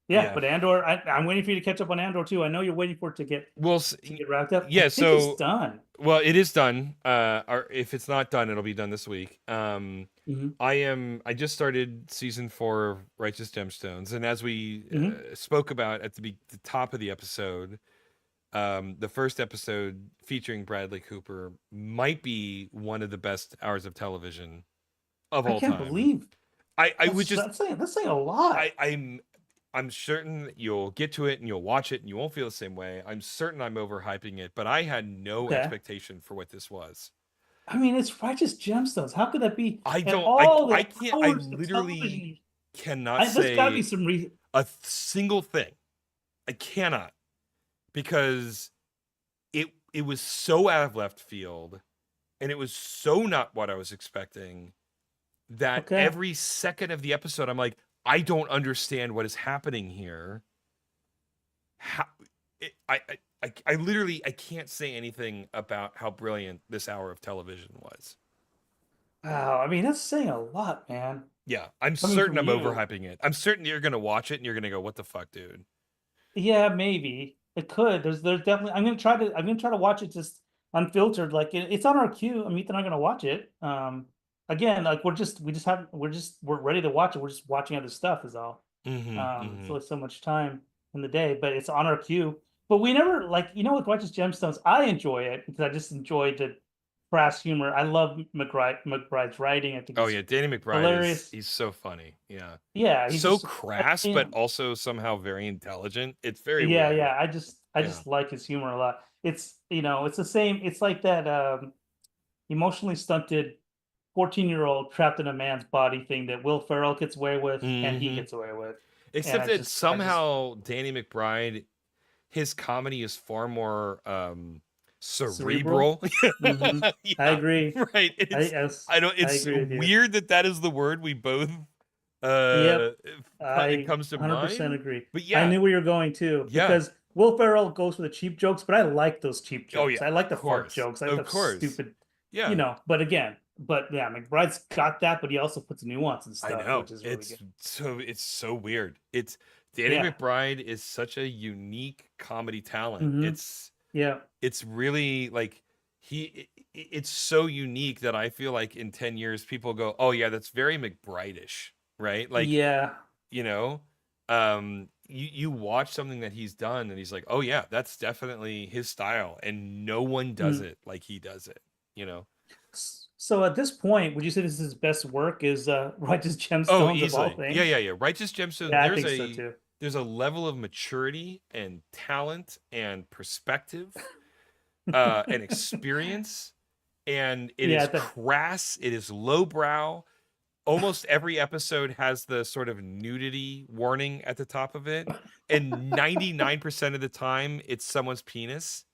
Yeah, Yeah. but Andor, I'm waiting for you to catch up on Andor too. I know you're waiting for it Well, to get wrapped up. I yeah. think it's So, done. well, it is done. Or if it's not done, it'll be done this week. Hmm. I just started season 4 of Righteous Gemstones, and as we Hmm. spoke about at the top of the episode, the first episode featuring Bradley Cooper might be one of the best hours of television of I all can't time. believe I would just that's saying a lot. I'm certain you'll get to it and you'll watch it and you won't feel the same way. I'm certain I'm overhyping it, but I had no Okay. expectation for what this was. I mean, it's Righteous Gemstones. How could that be? I And don't all I the can't I hours of literally television. cannot There's got to be say some reason. a single thing. I cannot, because it was so out of left field and it was so not what I was expecting that Okay. every second of the episode I'm like, I don't understand what is happening here. How I literally I can't say anything about how brilliant this hour of television was. Wow. I mean, that's saying a lot, man. Yeah, I'm Coming certain from I'm you. overhyping it. I'm certain you're gonna watch it and you're gonna go, "What the fuck, dude?" Yeah, maybe it could. There's definitely. I'm gonna try to watch it just unfiltered. Like it's on our queue. I'm Ethan. I'm gonna watch it. Again, like we're ready to watch it. We're just watching other stuff is all. Mm-hmm. It's Mm-hmm. only so much time in the day, but it's on our queue. But we never like with Righteous Gemstones. I enjoy it because I just enjoyed the crass humor. I love McBride's writing. I think Oh it's yeah, Danny McBride is hilarious. he's so funny. Yeah. Yeah, he's So just crass, you but know, also somehow very intelligent. It's very yeah, weird. yeah. I Yeah. just like his humor a lot. It's it's the same. It's like that emotionally stunted 14-year-old trapped in a man's body thing that Will Ferrell gets away with and he Mm-hmm. gets away with. And Except that I just somehow Danny McBride, his comedy is far more cerebral. cerebral. Hmm. I Yeah, agree. right. Yes, I don't I it's agree with you. weird that that is the word we both Yep. uh it I comes to 100% mind. agree. But I yeah, knew where you're going too, yeah. because Will Ferrell goes for the cheap jokes, but I like those cheap Oh jokes. yeah, I like of the fart course. jokes. I like Of the course. stupid, Yeah. but yeah, McBride's got that, but he also puts nuance and I stuff, know. which is really good. It's so weird. It's Danny Yeah. McBride is such a unique comedy talent. Hmm. Yeah. It's really like it's so unique that I feel like in 10 years people go, "Oh yeah, that's very McBride-ish," right? Like, Yeah. you know, you watch something that he's done and he's like, "Oh yeah, that's definitely his style," and no one does Mm. it like he does it, you know? So at this point, would you say this is his best work? Is Righteous Oh, Gemstones of all easily. Yeah, things? yeah, yeah. Righteous Gemstone, Yeah, I think so too. there's a level of maturity and talent and perspective and experience, and it Yeah, is crass, it is lowbrow. Almost every episode has the sort of nudity warning at the top of it, and 99% of the time it's someone's penis.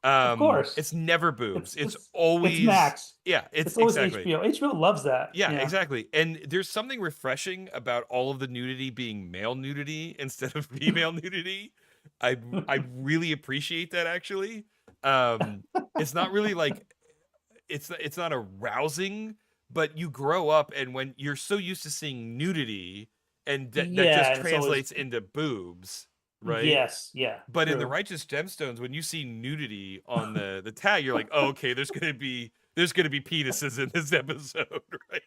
of course. It's never boobs. It's It's always, Max. yeah, it's It's always exactly. HBO. HBO loves that. Yeah, Yeah. exactly. And there's something refreshing about all of the nudity being male nudity instead of female nudity. I really appreciate that actually. Um it's not really like it's not arousing, but you grow up and when you're so used to seeing nudity and that Yeah, just and it's always translates into boobs, right? yes, yeah, But in the true. Righteous Gemstones, when you see nudity on the tag, you're like, oh, okay, there's gonna be penises in this episode, right?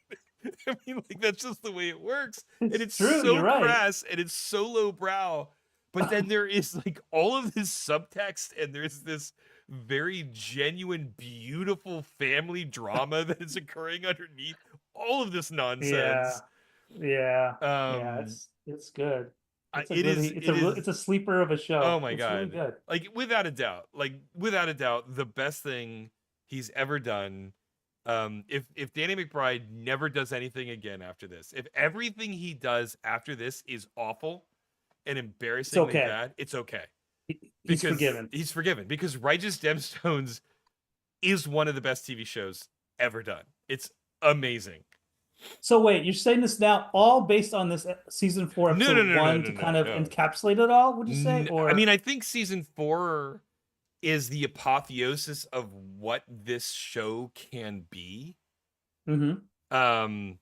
I mean, like that's just the way it works, and It's it's true. You're so right. crass and it's so lowbrow. But then there is like all of this subtext, and there's this very genuine, beautiful family drama that is occurring underneath all of this Yeah, nonsense. yeah, yeah. Um, It's good. it is It's a sleeper of a Oh show. my It's really god. good. Like without a doubt, the best thing he's ever done. If Danny McBride never does anything again after this, if everything he does after this is awful and It's embarrassingly okay. bad, it's okay. He's Because forgiven. he's forgiven. Because Righteous Gemstones is one of the best TV shows ever done. It's amazing. So wait, you're saying this now all based on this season four, No, no, episode no, no, one no, to no, kind of no. encapsulate it all, would you say? I mean, Or I think season 4 is the apotheosis of what this show can be. hmm And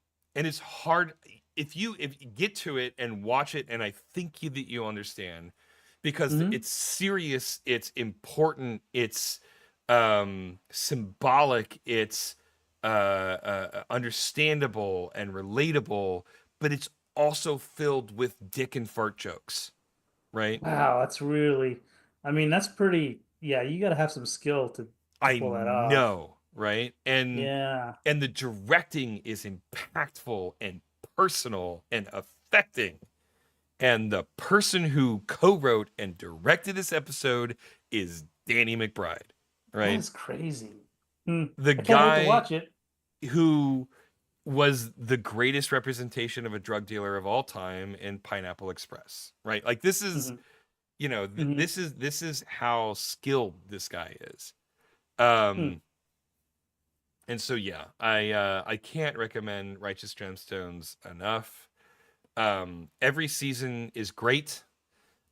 it's hard. if you get to it and watch it, and I think that you understand, because Hmm. it's serious, it's important, it's symbolic, it's understandable and relatable, but it's also filled with dick and fart jokes, right? Wow, that's really, I mean, that's pretty, yeah, you got to have some skill to I pull that off. know, right? And Yeah. the directing is impactful and personal and affecting. And the person who co-wrote and directed this episode is Danny McBride, That right? is crazy. Hmm. The I can't wait to guy watch it. who was the greatest representation of a drug dealer of all time in Pineapple Express, right? Like this is, Hmm. Hmm. this is how skilled this guy is. Hmm. Um and so yeah, I can't recommend Righteous Gemstones enough. Every season is great.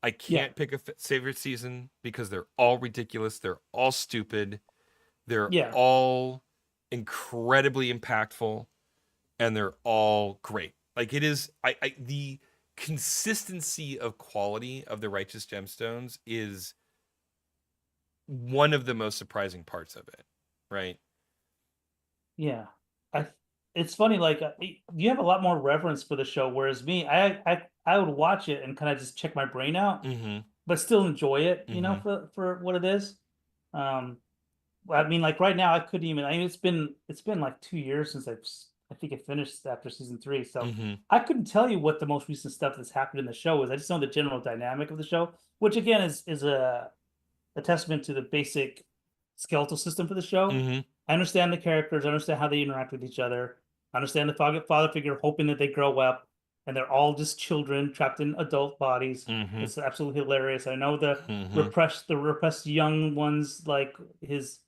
I Yeah. can't pick a favorite season because they're all ridiculous. They're all stupid. They're Yeah. all incredibly impactful, and they're all great. Like it is, the consistency of quality of the Righteous Gemstones is one of the most surprising parts of it, right? Yeah. I it's funny, like you have a lot more reverence for the show, whereas me, I would watch it and kind of just check my brain out, Mm-hmm. but still enjoy it, Mm-hmm. for what it is. Um, well, I mean, like right now, I couldn't even. I mean, it's been like 2 years since I think I finished after season three, so Mm-hmm. I couldn't tell you what the most recent stuff that's happened in the show is. I just know the general dynamic of the show, which again is a testament to the basic skeletal system for the show. Mm-hmm. I understand the characters, I understand how they interact with each other. I understand the father figure hoping that they grow up and they're all just children trapped in adult bodies. Mm-hmm. It's absolutely hilarious. I know Mm-hmm. the repressed young ones, like his,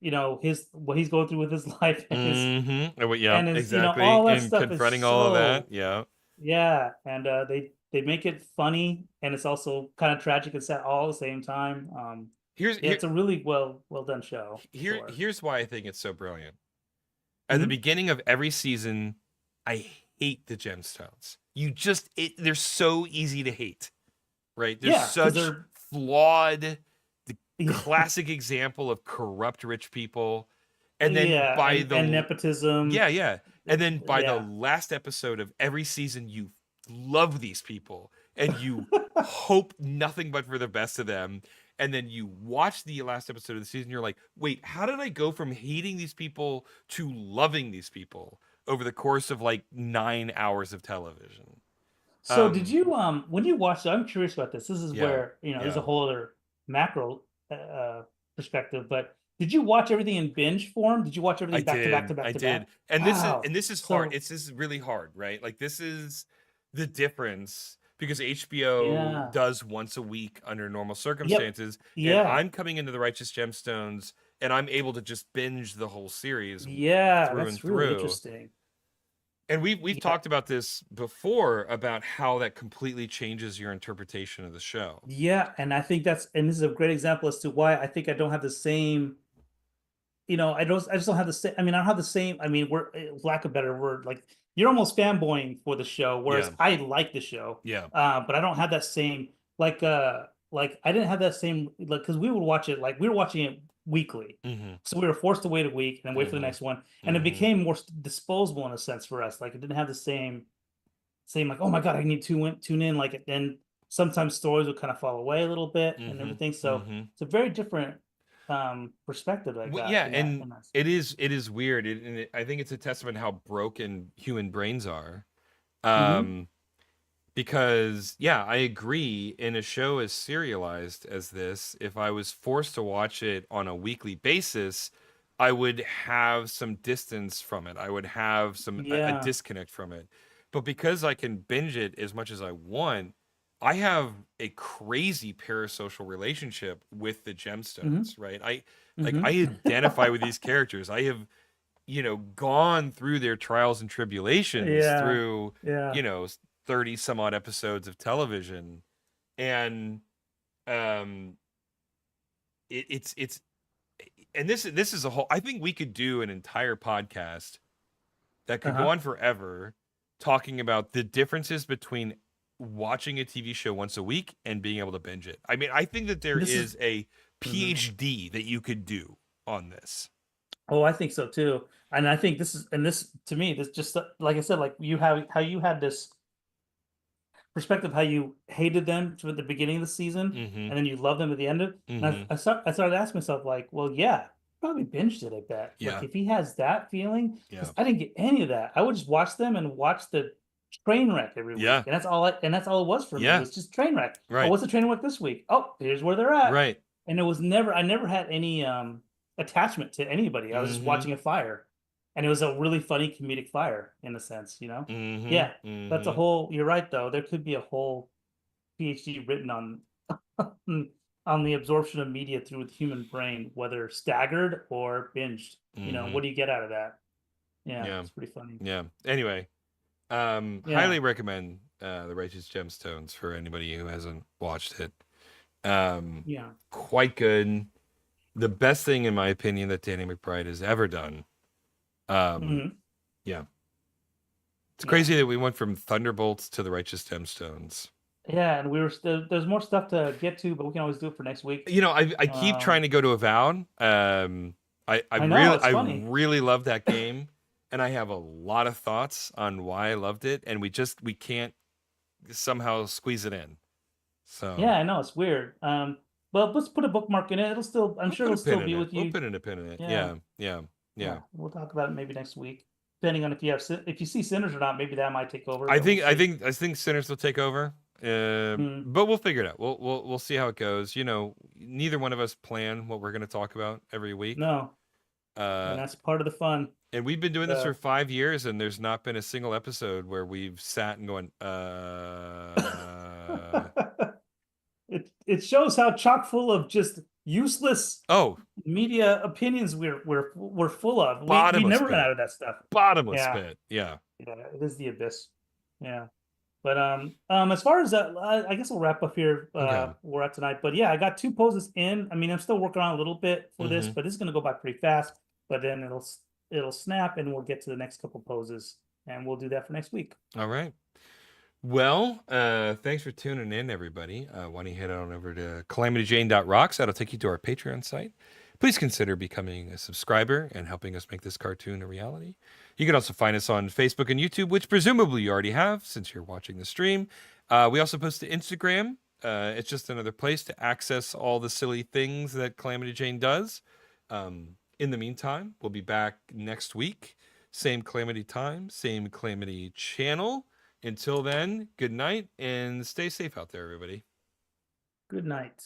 his what he's going through with his life Mm-hmm. Oh, yeah, and his, exactly. all that And stuff is confronting all of that. so, Yeah. yeah. And they make it funny and it's also kind of tragic and sad all at the same time. Here's Yeah, here it's a really well done show for sure. here's why I think it's so brilliant. At the Hmm. beginning of every season, I hate the gemstones. They're so easy to hate, right? They're Yeah, because such flawed, the yeah, classic example of corrupt rich people. And then yeah, by and the nepotism. yeah, yeah. And then by the Yeah. last episode of every season, you love these people and you hope nothing but for the best of them. And then you watch the last episode of the season, you're like, wait, how did I go from hating these people to loving these people over the course of like 9 hours of television? So did Um, you when you watched it, I'm curious about this. This is yeah, where, there's a yeah. whole other macro perspective, but did you watch everything in binge form? Did you watch I everything back to back did. to back I to did. back? And Wow. this is hard. So, It's this is really hard, right? Like this is the difference because HBO yeah. does once a week under normal Yep. circumstances, and Yeah. I'm coming into the Righteous Gemstones and I'm able to just binge the whole series Yeah, through and that's really through. interesting. And we've Yeah. talked about this before about how that completely changes your interpretation of the show. Yeah, and I think and this is a great example as to why I think I don't have the same, I just don't have the same. I mean, I don't have the same. I mean, we're lack of better word, like you're almost fanboying for the show, whereas Yeah. I like the show, Yeah. but I don't have that same like I didn't have that same like because we would watch it like we were watching it weekly, Mhm. so we were forced to wait a week and then wait for the Mhm. next one, and it Mhm. became more disposable in a sense for us. Like it didn't have the same like oh my God I need to tune in like then sometimes stories would kind of fall away a little bit and Mhm. everything. So Mhm. it's a very different perspective I Well, got yeah, in that and in that it is weird, I think it's a testament how broken human brains are. Hmm. Um, because yeah, I agree. In a show as serialized as this, if I was forced to watch it on a weekly basis, I would have some distance from it. I would have a Yeah. disconnect from it. But because I can binge it as much as I want, I have a crazy parasocial relationship with the Hmm. gemstones, right? I Hmm. identify with these characters. I have, gone through their trials and tribulations Yeah. through, Yeah. 30 some odd episodes of television. And um it's and this is a whole, I think we could do an entire podcast that could go Uh-huh. on forever talking about the differences between watching a TV show once a week and being able to binge it. I mean, I think that there This is. is a Mhm. PhD that you could do on this. Oh, I think so too. And I think this to me, this just like I said, like you have how you had this perspective, how you hated them at the beginning of the season, Mm-hmm. and then you love them at the end of it. And Mm-hmm. I started asking myself, like, well, yeah, probably binged it, I bet. Yeah. Like, if he has that feeling, Yeah. because I didn't get any of that. I would just watch them and watch the train wreck every week. Yeah. And that's all it was for me. It Yeah. was just train wreck. Oh, Right. what's the train wreck this week? Oh, here's where they're at. Right. And I never had any attachment to anybody. I was just Mm-hmm. watching a fire. And it was a really funny comedic fire in a sense, you know? Mm-hmm. Yeah. That's a Mm-hmm. whole, you're right though. There could be a whole PhD written on on the absorption of media through the human brain, whether staggered or binged. You know, Mm-hmm. what do you get out of that? Yeah, Yeah. it's pretty funny. Yeah. Anyway, Yeah. highly recommend the Righteous Gemstones for anybody who hasn't watched it. Yeah. Quite good. The best thing, in my opinion, that Danny McBride has ever done. Hmm. Yeah. It's Yeah. crazy that we went from Thunderbolts to the Righteous Gemstones. Yeah, and we were still there's more stuff to get to, but we can always do it for next week. You know, I keep trying to go to Avowed. I know it's I funny. really love that game, and I have a lot of thoughts on why I loved it, and we can't somehow squeeze it in. So Yeah, I know it's weird. But let's put a bookmark in it. I'm we'll sure put it'll a pin still in be it. with We'll you. put in a pin in it. Yeah. Yeah, yeah, yeah. Yeah, we'll talk about it maybe next week, depending on if you see Sinners or not. Maybe that might take over, but we'll see. I think Sinners will take over. Hmm. But we'll figure it out. We'll see how it goes. You know, neither one of us plan what we're going to talk about every week. No, and Uh, that's part of the fun. and we've been doing this for The 5 years, and there's not been a single episode where we've sat and going, it shows how chock full of just useless oh, media opinions we're full of. We bottomless never run pit, out of that stuff. bottomless Yeah, pit. Yeah. yeah, it is the abyss. Yeah. But as far as I guess we'll wrap up here. Okay. We're at tonight. But yeah, I got 2 poses in. I mean, I'm still working on a little bit for this, Mm-hmm. but this is gonna go by pretty fast. But then it'll snap, and we'll get to the next couple poses, and we'll do that for next week. All right. Well, thanks for tuning in, everybody. Why don't you head on over to calamityjane.rocks? That'll take you to our Patreon site. Please consider becoming a subscriber and helping us make this cartoon a reality. You can also find us on Facebook and YouTube, which presumably you already have since you're watching the stream. We also post to Instagram. It's just another place to access all the silly things that Calamity Jane does. In the meantime, we'll be back next week. Same Calamity time, same Calamity channel. Until then, good night and stay safe out there, everybody. Good night.